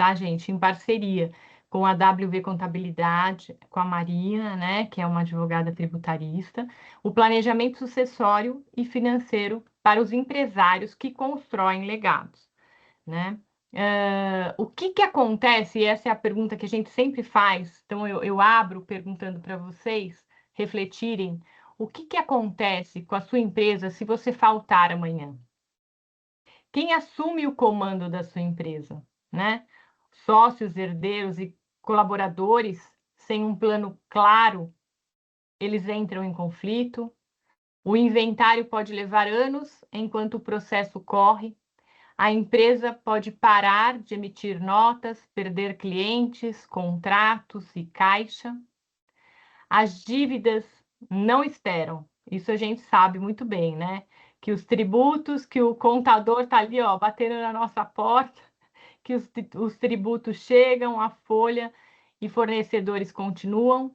tá, gente? Em parceria com a WV Contabilidade, com a Marina, né, que é uma advogada tributarista, o planejamento sucessório e financeiro para os empresários que constroem legados, né? O que que acontece? E essa é a pergunta que a gente sempre faz, então eu abro perguntando para vocês refletirem. O que que acontece com a sua empresa se você faltar amanhã? Quem assume o comando da sua empresa, né? Sócios, herdeiros e colaboradores, sem um plano claro, eles entram em conflito. O inventário pode levar anos enquanto o processo corre. A empresa pode parar de emitir notas, perder clientes, contratos e caixa. As dívidas não esperam. Isso a gente sabe muito bem, né? Que os tributos, que o contador está ali, ó, batendo na nossa porta, que os tributos chegam, a folha e fornecedores continuam.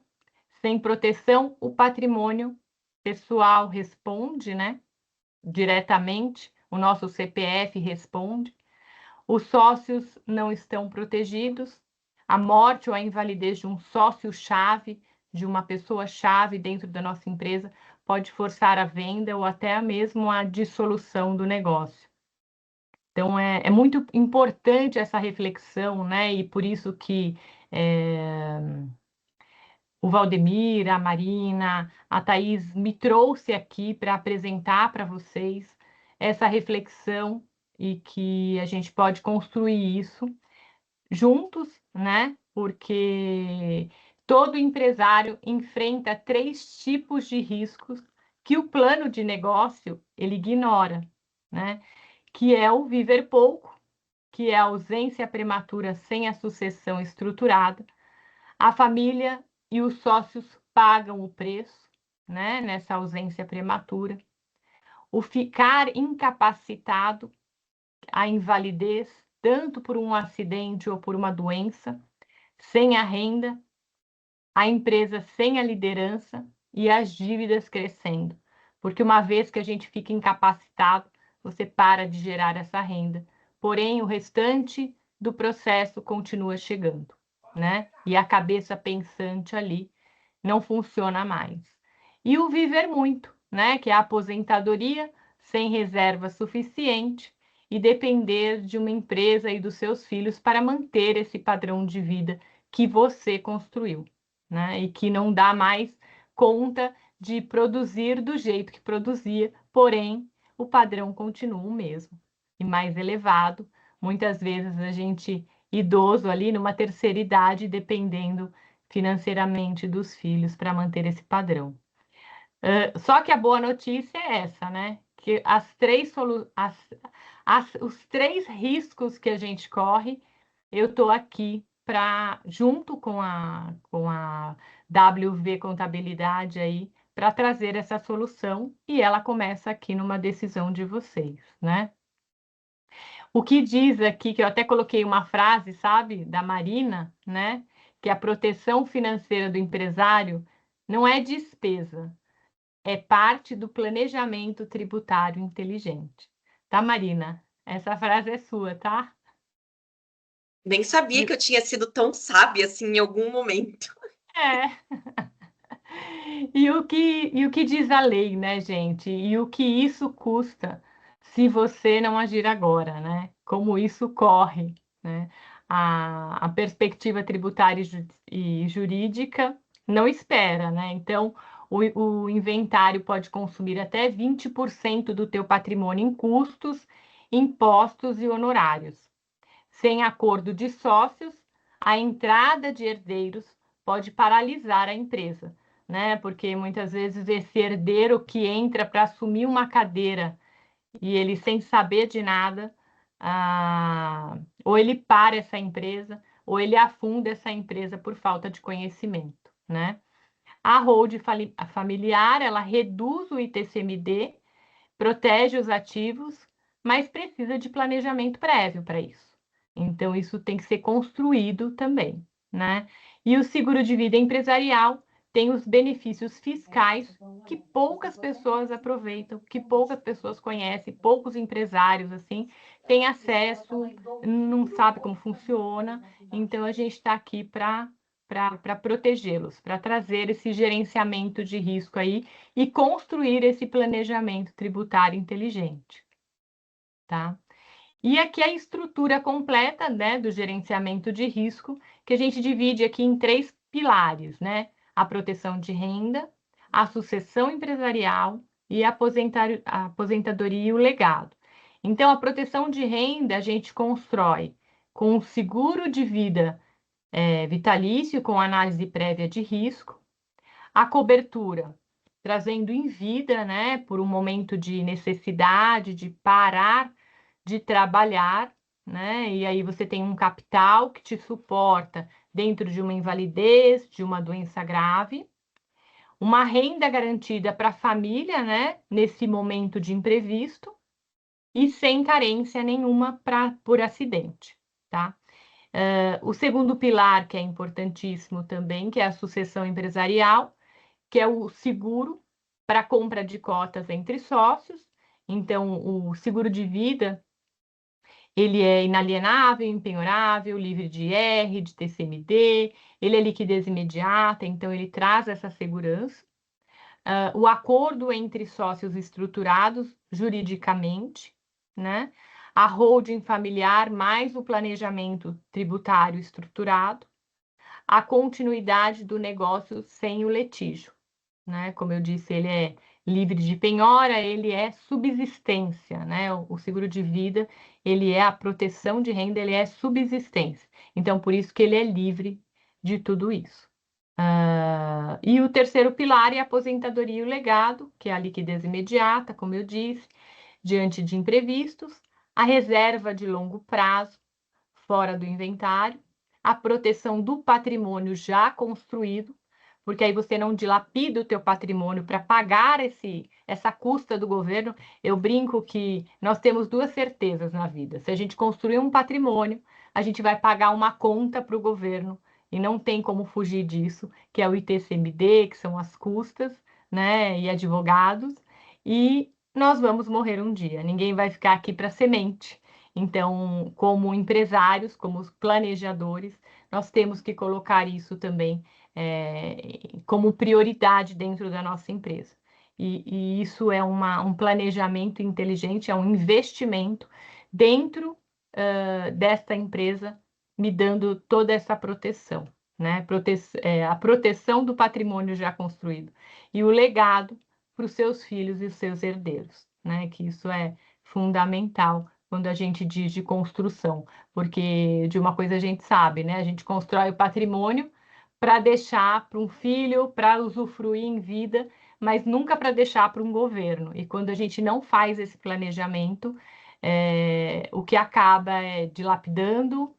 Sem proteção, o patrimônio pessoal responde, né? Diretamente, o nosso CPF responde. Os sócios não estão protegidos. A morte ou a invalidez de um sócio-chave, de uma pessoa-chave dentro da nossa empresa, pode forçar a venda ou até mesmo a dissolução do negócio. Então, é muito importante essa reflexão, né? E por isso que o Valdemir, a Marina, a Thaís me trouxe aqui para apresentar para vocês essa reflexão e que a gente pode construir isso juntos, né? Porque todo empresário enfrenta 3 tipos de riscos que o plano de negócio ele ignora, né? Que é o viver pouco, que é a ausência prematura sem a sucessão estruturada. A família e os sócios pagam o preço, né? Nessa ausência prematura. O ficar incapacitado, a invalidez, tanto por um acidente ou por uma doença, sem a renda, a empresa sem a liderança e as dívidas crescendo. Porque uma vez que a gente fica incapacitado, você para de gerar essa renda. Porém, o restante do processo continua chegando, né? E a cabeça pensante ali não funciona mais. E o viver muito, né? Que é a aposentadoria sem reserva suficiente e depender de uma empresa e dos seus filhos para manter esse padrão de vida que você construiu, né? E que não dá mais conta de produzir do jeito que produzia, porém o padrão continua o mesmo e mais elevado. Muitas vezes a gente idoso ali numa terceira idade, dependendo financeiramente dos filhos para manter esse padrão. Só que a boa notícia é essa, né? Que os 3 riscos que a gente corre, eu estou aqui para, junto com a WV Contabilidade aí, para trazer essa solução e ela começa aqui numa decisão de vocês, né? O que diz aqui, que eu até coloquei uma frase, sabe, da Marina, né? Que a proteção financeira do empresário não é despesa, é parte do planejamento tributário inteligente. Tá, Marina? Essa frase é sua, tá? Nem sabia E- que eu tinha sido tão sábia assim em algum momento. É. E o que diz a lei, né, gente? E o que isso custa se você não agir agora, né? Como isso corre, né? A perspectiva tributária e jurídica não espera, né? Então, o inventário pode consumir até 20% do teu patrimônio em custos, impostos e honorários. Sem acordo de sócios, a entrada de herdeiros pode paralisar a empresa, né? Porque muitas vezes esse herdeiro que entra para assumir uma cadeira e ele sem saber de nada, ou ele para essa empresa, ou ele afunda essa empresa por falta de conhecimento, né? A hold familiar, ela reduz o ITCMD, protege os ativos, mas precisa de planejamento prévio para isso. Então, isso tem que ser construído também, né? E o seguro de vida empresarial, tem os benefícios fiscais que poucas pessoas aproveitam, que poucas pessoas conhecem, poucos empresários assim têm acesso, não sabe como funciona. Então a gente está aqui para protegê-los, para trazer esse gerenciamento de risco aí e construir esse planejamento tributário inteligente, tá? E aqui a estrutura completa, né, do gerenciamento de risco, que a gente divide aqui em 3 pilares, né? A proteção de renda, a sucessão empresarial e a aposentadoria e o legado. Então, a proteção de renda a gente constrói com o seguro de vida vitalício, com análise prévia de risco, a cobertura trazendo em vida, né, por um momento de necessidade, de parar de trabalhar, né? E aí você tem um capital que te suporta dentro de uma invalidez, de uma doença grave, uma renda garantida para a família, né? Nesse momento de imprevisto e sem carência nenhuma por acidente, tá? O segundo pilar, que é importantíssimo também, que é a sucessão empresarial, que é o seguro para compra de cotas entre sócios. Então, o seguro de vida ele é inalienável, impenhorável, livre de IR, de TCMD, ele é liquidez imediata, então ele traz essa segurança. O acordo entre sócios estruturados juridicamente, né? A holding familiar mais o planejamento tributário estruturado, a continuidade do negócio sem o litígio, né? Como eu disse, ele é livre de penhora, ele é subsistência, né? O seguro de vida, ele é a proteção de renda, ele é subsistência. Então, por isso que ele é livre de tudo isso. E o terceiro pilar é a aposentadoria e o legado, que é a liquidez imediata, como eu disse, diante de imprevistos, a reserva de longo prazo, fora do inventário, a proteção do patrimônio já construído, porque aí você não dilapida o teu patrimônio para pagar essa custa do governo. Eu brinco que nós temos 2 certezas na vida. Se a gente construir um patrimônio, a gente vai pagar uma conta para o governo e não tem como fugir disso, que é o ITCMD, que são as custas, né, e advogados, e nós vamos morrer um dia. Ninguém vai ficar aqui para semente. Então, como empresários, como planejadores, nós temos que colocar isso também como prioridade dentro da nossa empresa. E isso é um planejamento inteligente, é um investimento dentro desta empresa, me dando toda essa proteção, né? A proteção do patrimônio já construído e o legado para os seus filhos e os seus herdeiros, né? Que isso é fundamental quando a gente diz de construção, porque de uma coisa a gente sabe, né? A gente constrói o patrimônio para deixar para um filho, para usufruir em vida, mas nunca para deixar para um governo. E quando a gente não faz esse planejamento, o que acaba é dilapidando,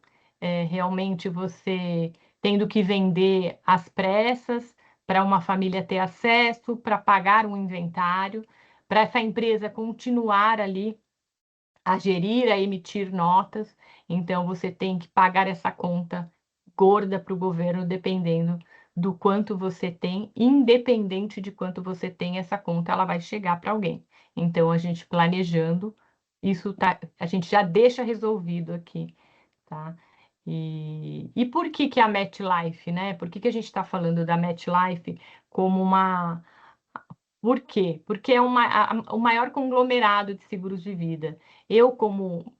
realmente você tendo que vender às pressas para uma família ter acesso, para pagar um inventário, para essa empresa continuar ali a gerir, a emitir notas. Então, você tem que pagar essa conta gorda para o governo, dependendo do quanto você tem, independente de quanto você tem, essa conta ela vai chegar para alguém. Então, a gente planejando, isso tá, a gente já deixa resolvido aqui, tá? E por que que a MetLife, né? Por que que a gente está falando da MetLife como uma... Por quê? Porque é o maior conglomerado de seguros de vida. Eu, como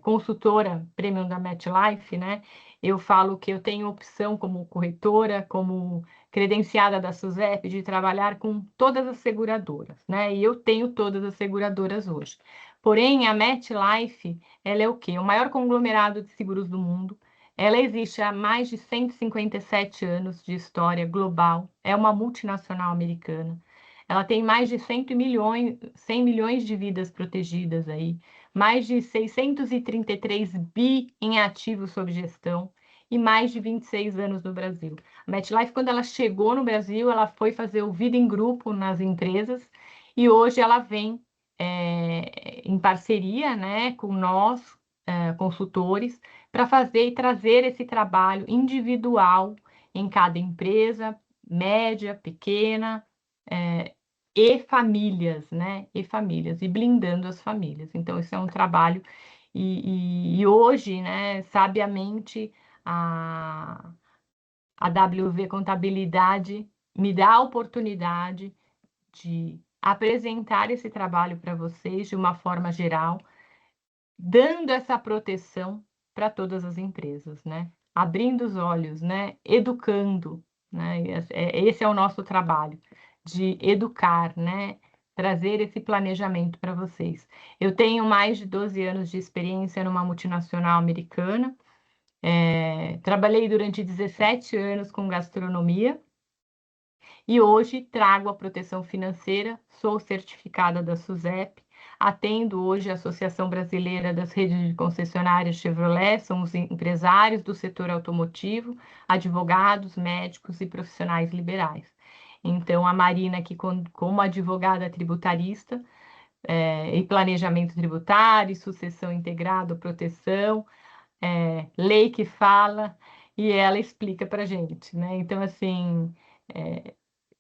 consultora premium da MetLife, né? Eu falo que eu tenho opção como corretora, como credenciada da SUSEP, de trabalhar com todas as seguradoras, né? E eu tenho todas as seguradoras hoje. Porém, a MetLife, ela é o quê? O maior conglomerado de seguros do mundo. Ela existe há mais de 157 anos de história global. É uma multinacional americana. Ela tem mais de 100 milhões de vidas protegidas aí, mais de 633 bi em ativos sob gestão e mais de 26 anos no Brasil. A MetLife, quando ela chegou no Brasil, ela foi fazer o Vida em Grupo nas empresas e hoje ela vem em parceria, né, com nós, consultores, para fazer e trazer esse trabalho individual em cada empresa, média, pequena, e famílias, né? E famílias, e blindando as famílias. Então, isso é um trabalho, e hoje, né, sabiamente, a WV Contabilidade me dá a oportunidade de apresentar esse trabalho para vocês de uma forma geral, dando essa proteção para todas as empresas, né? Abrindo os olhos, né? Educando, né? Esse é o nosso trabalho, de educar, né? Trazer esse planejamento para vocês. Eu tenho mais de 12 anos de experiência numa multinacional americana, trabalhei durante 17 anos com gastronomia, e hoje trago a proteção financeira, sou certificada da SUSEP, atendo hoje a Associação Brasileira das Redes de Concessionárias Chevrolet, somos empresários do setor automotivo, advogados, médicos e profissionais liberais. Então, a Marina aqui como advogada tributarista, e planejamento tributário, sucessão integrada, proteção, lei que fala, e ela explica para a gente, né? Então, assim,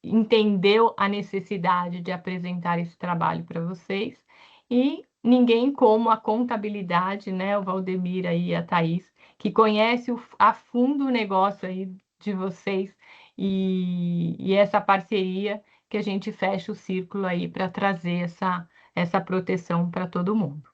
entendeu a necessidade de apresentar esse trabalho para vocês, e ninguém como a contabilidade, né? O Valdemir aí e a Thaís, que conhece a fundo o negócio aí de vocês, e essa parceria que a gente fecha o círculo aí para trazer essa proteção para todo mundo,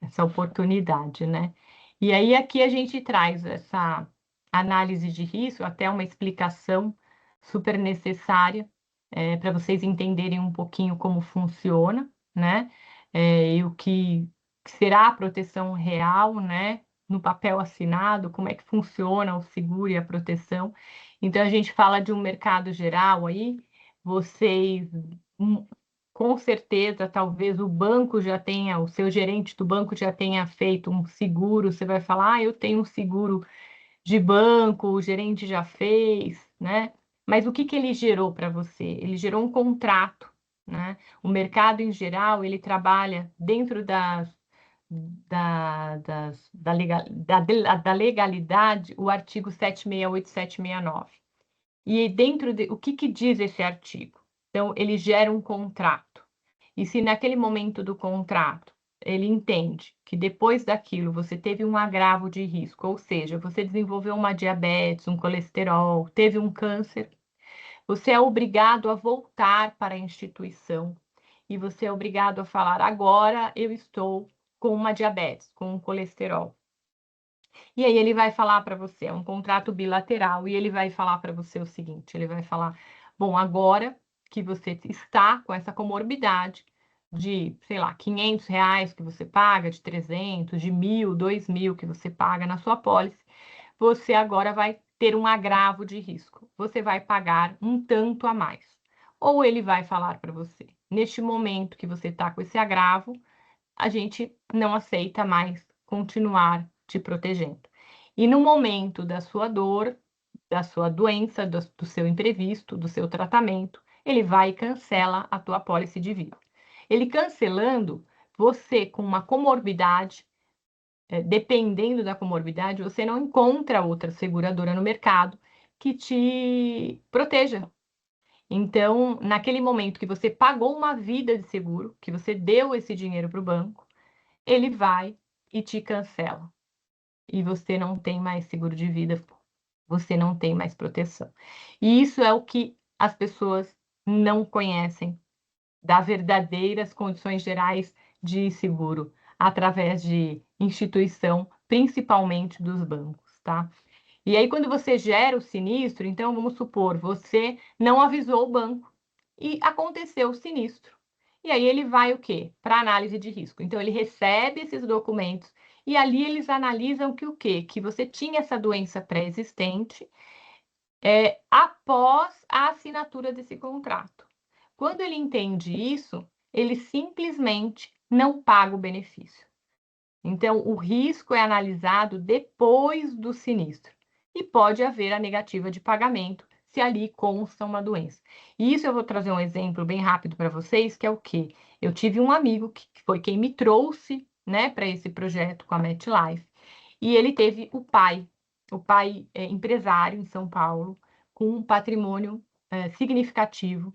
essa oportunidade, né? E aí aqui a gente traz essa análise de risco, até uma explicação super necessária, para vocês entenderem um pouquinho como funciona, né? E o que será a proteção real, né? No papel assinado, como é que funciona o seguro e a proteção. Então, a gente fala de um mercado geral aí, vocês, com certeza, talvez o banco já tenha, o seu gerente do banco já tenha feito um seguro, você vai falar, eu tenho um seguro de banco, o gerente já fez, né? Mas o que que ele gerou para você? Ele gerou um contrato, né? O mercado em geral, ele trabalha dentro da legalidade, o artigo 768 e 769. E dentro de o que que diz esse artigo? Então, ele gera um contrato. E se naquele momento do contrato ele entende que depois daquilo você teve um agravo de risco, ou seja, você desenvolveu uma diabetes, um colesterol, teve um câncer, você é obrigado a voltar para a instituição e você é obrigado a falar: agora eu estou com uma diabetes, com um colesterol. E aí ele vai falar para você, é um contrato bilateral, e ele vai falar para você o seguinte, ele vai falar: bom, agora que você está com essa comorbidade de, sei lá, R$ 500 que você paga, de 300, de 1.000, 2.000 que você paga na sua pólice, você agora vai ter um agravo de risco. Você vai pagar um tanto a mais. Ou ele vai falar para você: neste momento que você está com esse agravo, a gente não aceita mais continuar te protegendo. E no momento da sua dor, da sua doença, do seu imprevisto, do seu tratamento, ele vai e cancela a tua apólice de vida. Ele cancelando, você com uma comorbidade, dependendo da comorbidade, você não encontra outra seguradora no mercado que te proteja. Então, naquele momento que você pagou uma vida de seguro, que você deu esse dinheiro para o banco, ele vai e te cancela. E você não tem mais seguro de vida, você não tem mais proteção. E isso é o que as pessoas não conhecem das verdadeiras condições gerais de seguro, através de instituição, principalmente dos bancos, tá? E aí, quando você gera o sinistro, então vamos supor, você não avisou o banco e aconteceu o sinistro. E aí ele vai o quê? Para análise de risco. Então ele recebe esses documentos e ali eles analisam que o quê? Que você tinha essa doença pré-existente após a assinatura desse contrato. Quando ele entende isso, ele simplesmente não paga o benefício. Então, o risco é analisado depois do sinistro e pode haver a negativa de pagamento se ali consta uma doença. E isso eu vou trazer um exemplo bem rápido para vocês, que é o quê? Eu tive um amigo que foi quem me trouxe, né, para esse projeto com a MetLife, e ele teve o pai é empresário em São Paulo, com um patrimônio significativo.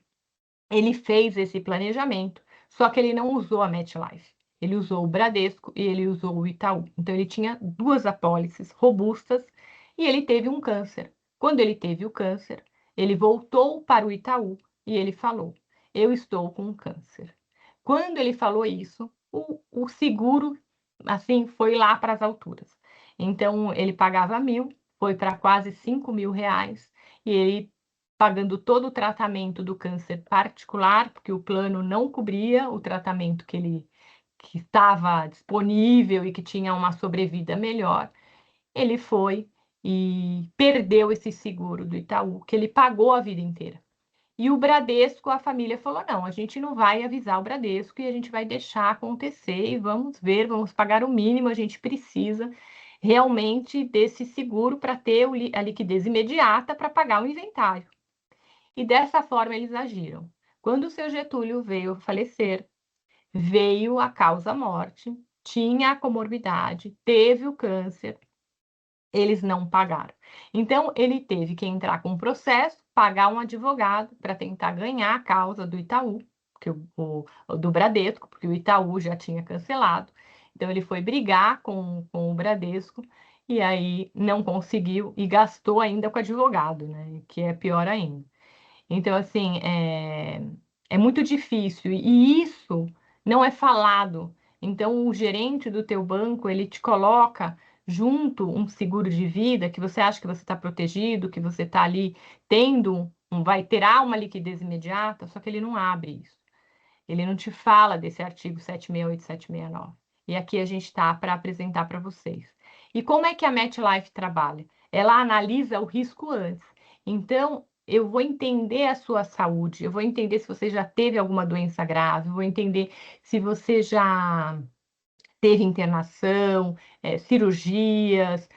Ele fez esse planejamento, só que ele não usou a MetLife. Ele usou o Bradesco e ele usou o Itaú. Então, ele tinha duas apólices robustas e ele teve um câncer. Quando ele teve o câncer, ele voltou para o Itaú e ele falou: Eu estou com câncer. Quando ele falou isso, o seguro, assim, foi lá para as alturas. Então, ele pagava 1.000, foi para quase 5.000 reais, e ele pagando todo o tratamento do câncer particular, porque o plano não cobria o tratamento que estava disponível e que tinha uma sobrevida melhor. Ele foi e perdeu esse seguro do Itaú, que ele pagou a vida inteira. E o Bradesco, a família falou: não, a gente não vai avisar o Bradesco e a gente vai deixar acontecer e vamos ver, vamos pagar o mínimo, a gente precisa realmente desse seguro para ter a liquidez imediata para pagar o inventário. E dessa forma eles agiram. Quando o seu Getúlio veio a falecer, veio a causa-morte, tinha a comorbidade, teve o câncer, eles não pagaram. Então, ele teve que entrar com um processo, pagar um advogado para tentar ganhar a causa do Itaú, do Bradesco, porque o Itaú já tinha cancelado. Então, ele foi brigar com o Bradesco e aí não conseguiu e gastou ainda com advogado, né? Que é pior ainda. Então, assim, é muito difícil e isso não é falado. Então, o gerente do teu banco, ele te coloca junto um seguro de vida que você acha que você está protegido, que você está ali terá uma liquidez imediata, só que ele não abre isso. Ele não te fala desse artigo 768 e 769. E aqui a gente está para apresentar para vocês. E como é que a MetLife trabalha? Ela analisa o risco antes. Então, eu vou entender a sua saúde, eu vou entender se você já teve alguma doença grave, eu vou entender se você já teve internação, cirurgias,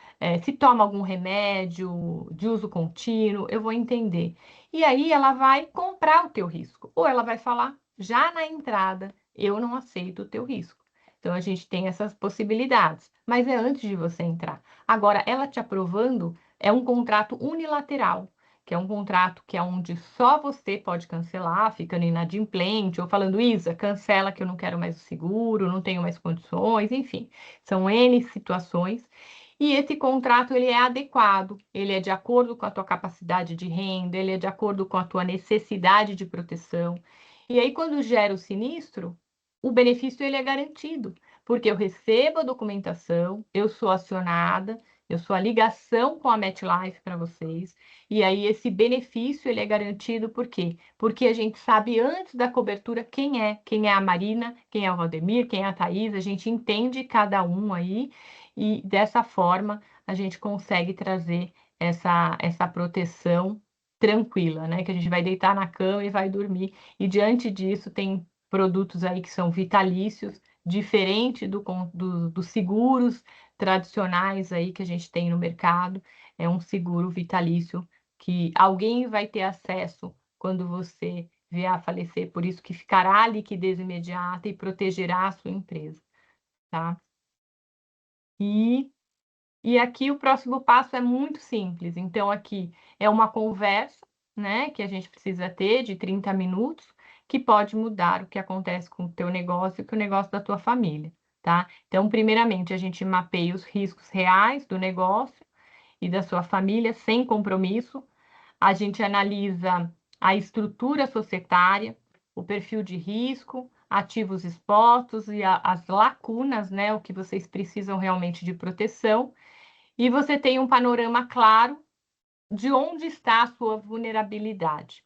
se toma algum remédio de uso contínuo, eu vou entender. E aí ela vai comprar o teu risco, ou ela vai falar já na entrada, eu não aceito o teu risco. Então a gente tem essas possibilidades, mas é antes de você entrar. Agora, ela te aprovando é um contrato unilateral, que é um contrato que é onde só você pode cancelar, ficando inadimplente, ou falando: Isa, cancela que eu não quero mais o seguro, não tenho mais condições, enfim. São N situações. E esse contrato, ele é adequado, ele é de acordo com a tua capacidade de renda, ele é de acordo com a tua necessidade de proteção. E aí, quando gera o sinistro, o benefício ele é garantido, porque eu recebo a documentação, eu sou acionada, eu sou a ligação com a MetLife para vocês, e aí esse benefício ele é garantido por quê? Porque a gente sabe antes da cobertura quem é a Marina, quem é o Valdemir, quem é a Thaís, a gente entende cada um aí, e dessa forma a gente consegue trazer essa proteção tranquila, né? Que a gente vai deitar na cama e vai dormir. E diante disso tem produtos aí que são vitalícios, diferente dos seguros tradicionais aí que a gente tem no mercado. É um seguro vitalício que alguém vai ter acesso quando você vier a falecer, por isso que ficará a liquidez imediata e protegerá a sua empresa, tá? E, e aqui o próximo passo é muito simples. Então, aqui é uma conversa, né, que a gente precisa ter de 30 minutos, que pode mudar o que acontece com o teu negócio e com o negócio da tua família, tá? Então, primeiramente, a gente mapeia os riscos reais do negócio e da sua família sem compromisso. A gente analisa a estrutura societária, o perfil de risco, ativos expostos e as lacunas, né, o que vocês precisam realmente de proteção, e você tem um panorama claro de onde está a sua vulnerabilidade.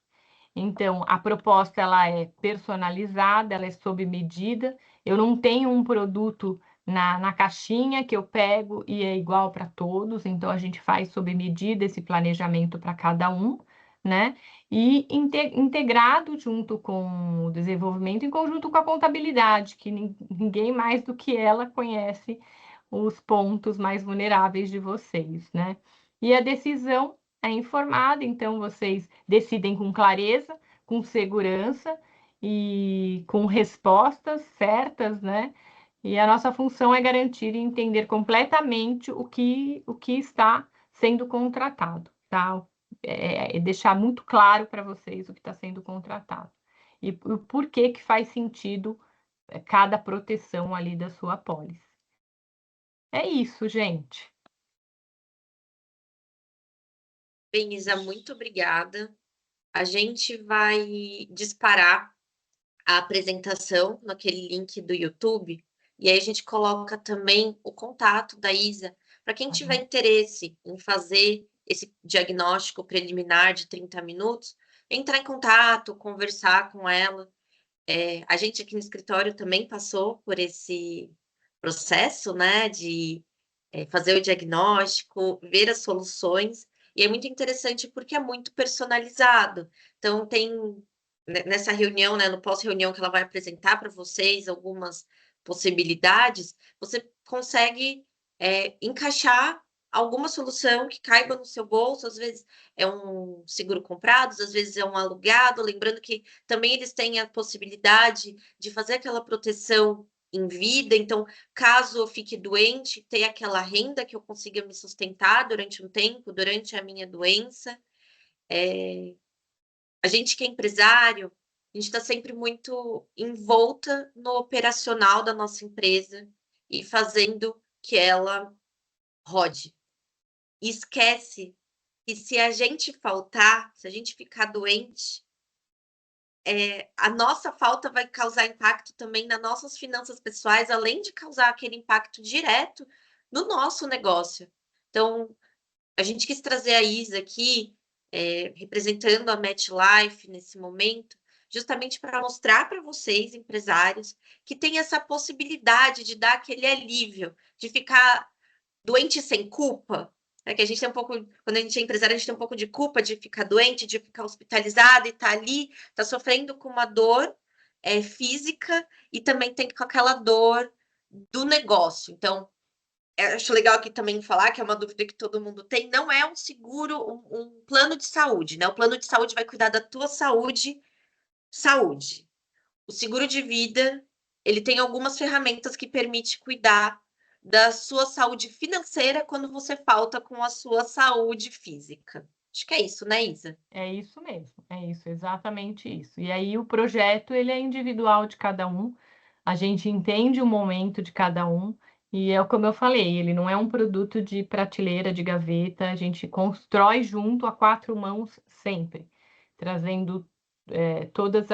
Então, a proposta ela é personalizada, ela é sob medida. Eu não tenho um produto na caixinha que eu pego e é igual para todos, então a gente faz sob medida esse planejamento para cada um, né? E integrado junto com o desenvolvimento, em conjunto com a contabilidade, que ninguém mais do que ela conhece os pontos mais vulneráveis de vocês, né? E a decisão é informada, então vocês decidem com clareza, com segurança e com respostas certas, né? E a nossa função é garantir e entender completamente o que está sendo contratado, tá? deixar muito claro para vocês o que está sendo contratado e o porquê que faz sentido cada proteção ali da sua apólice. É isso, gente. Bem, Isa, muito obrigada. A gente vai disparar a apresentação naquele link do YouTube, e aí a gente coloca também o contato da Isa, para quem tiver interesse em fazer esse diagnóstico preliminar de 30 minutos, entrar em contato, conversar com ela. A gente aqui no escritório também passou por esse processo, né, de fazer o diagnóstico, ver as soluções, e é muito interessante porque é muito personalizado. Então, tem nessa reunião, né, no pós-reunião que ela vai apresentar para vocês algumas possibilidades, você consegue encaixar alguma solução que caiba no seu bolso, às vezes é um seguro comprado, às vezes é um alugado, lembrando que também eles têm a possibilidade de fazer aquela proteção em vida, então, caso eu fique doente, ter aquela renda que eu consiga me sustentar durante um tempo, durante a minha doença. A gente que é empresário, a gente está sempre muito envolta no operacional da nossa empresa e fazendo que ela rode. E esquece que se a gente faltar, se a gente ficar doente, a nossa falta vai causar impacto também nas nossas finanças pessoais, além de causar aquele impacto direto no nosso negócio. Então, a gente quis trazer a Isa aqui, representando a MetLife nesse momento, justamente para mostrar para vocês, empresários, que tem essa possibilidade de dar aquele alívio, de ficar doente sem culpa, que a gente tem um pouco, quando a gente é empresário, a gente tem um pouco de culpa de ficar doente, de ficar hospitalizado e tá ali, tá sofrendo com uma dor física e também tem com aquela dor do negócio. Então, acho legal aqui também falar que é uma dúvida que todo mundo tem, não é um seguro, um plano de saúde, né? O plano de saúde vai cuidar da tua saúde. O seguro de vida, ele tem algumas ferramentas que permite cuidar da sua saúde financeira quando você falta com a sua saúde física. Acho que é isso, né, Isa? É isso mesmo, é isso, exatamente isso. E aí o projeto ele é individual de cada um, a gente entende o momento de cada um, e é como eu falei, ele não é um produto de prateleira, de gaveta, a gente constrói junto a quatro mãos sempre, trazendo todas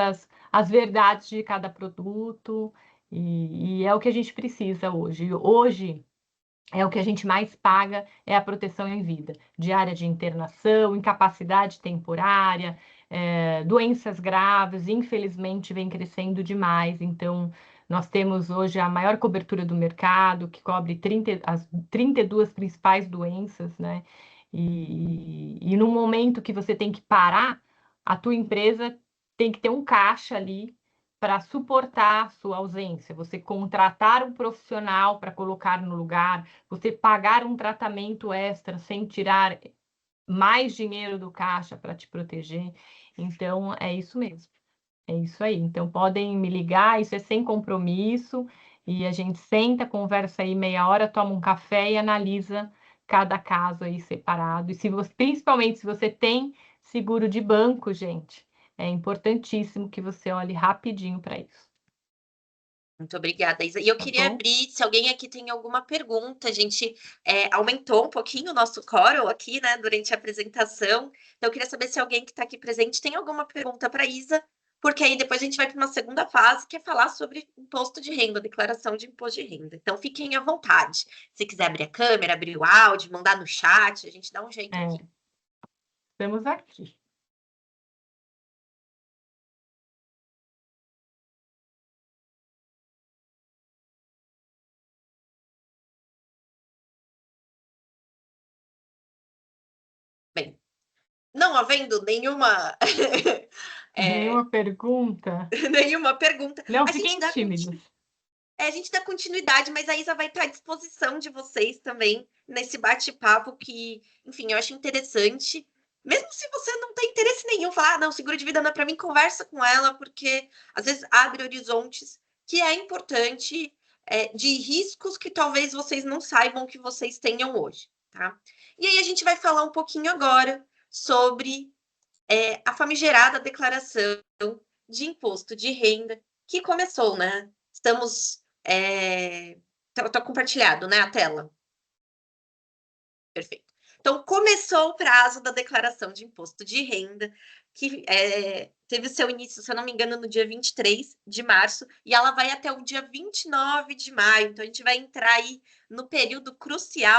as verdades de cada produto, e é o que a gente precisa hoje. Hoje, é o que a gente mais paga, é a proteção em vida, diária de internação, incapacidade temporária, doenças graves, infelizmente vem crescendo demais, então nós temos hoje a maior cobertura do mercado, que cobre as 32 principais doenças, né? E no momento que você tem que parar, a tua empresa tem que ter um caixa ali para suportar a sua ausência, você contratar um profissional para colocar no lugar, você pagar um tratamento extra sem tirar mais dinheiro do caixa para te proteger. Então, é isso mesmo. É isso aí. Então, podem me ligar, isso é sem compromisso, e a gente senta, conversa aí meia hora, toma um café e analisa cada caso aí separado. E se você, principalmente se você tem seguro de banco, gente, é importantíssimo que você olhe rapidinho para isso. Muito obrigada, Isa. E eu Tá queria bom? abrir, se alguém aqui tem alguma pergunta, a gente aumentou um pouquinho o nosso coro aqui, né, durante a apresentação. Então, eu queria saber se alguém que está aqui presente tem alguma pergunta para a Isa, porque aí depois a gente vai para uma segunda fase, que é falar sobre imposto de renda, declaração de imposto de renda. Então, fiquem à vontade. Se quiser abrir a câmera, abrir o áudio, mandar no chat, a gente dá um jeito aqui. Estamos aqui. Bem, não havendo nenhuma Nenhuma pergunta? nenhuma pergunta, Não a gente fiquem dá tímidos. a gente dá continuidade, mas a Isa vai estar à disposição de vocês também nesse bate-papo que, enfim, eu acho interessante. Mesmo se você não tem interesse nenhum, falar, não, seguro de vida não é para mim, conversa com ela, porque às vezes abre horizontes que é importante de riscos que talvez vocês não saibam que vocês tenham hoje, tá? E aí a gente vai falar um pouquinho agora sobre a famigerada declaração de imposto de renda, que começou, né? Estamos... Tá compartilhado, né, a tela? Perfeito. Então, começou o prazo da declaração de imposto de renda, que teve seu início, se eu não me engano, no dia 23 de março, e ela vai até o dia 29 de maio. Então, a gente vai entrar aí no período crucial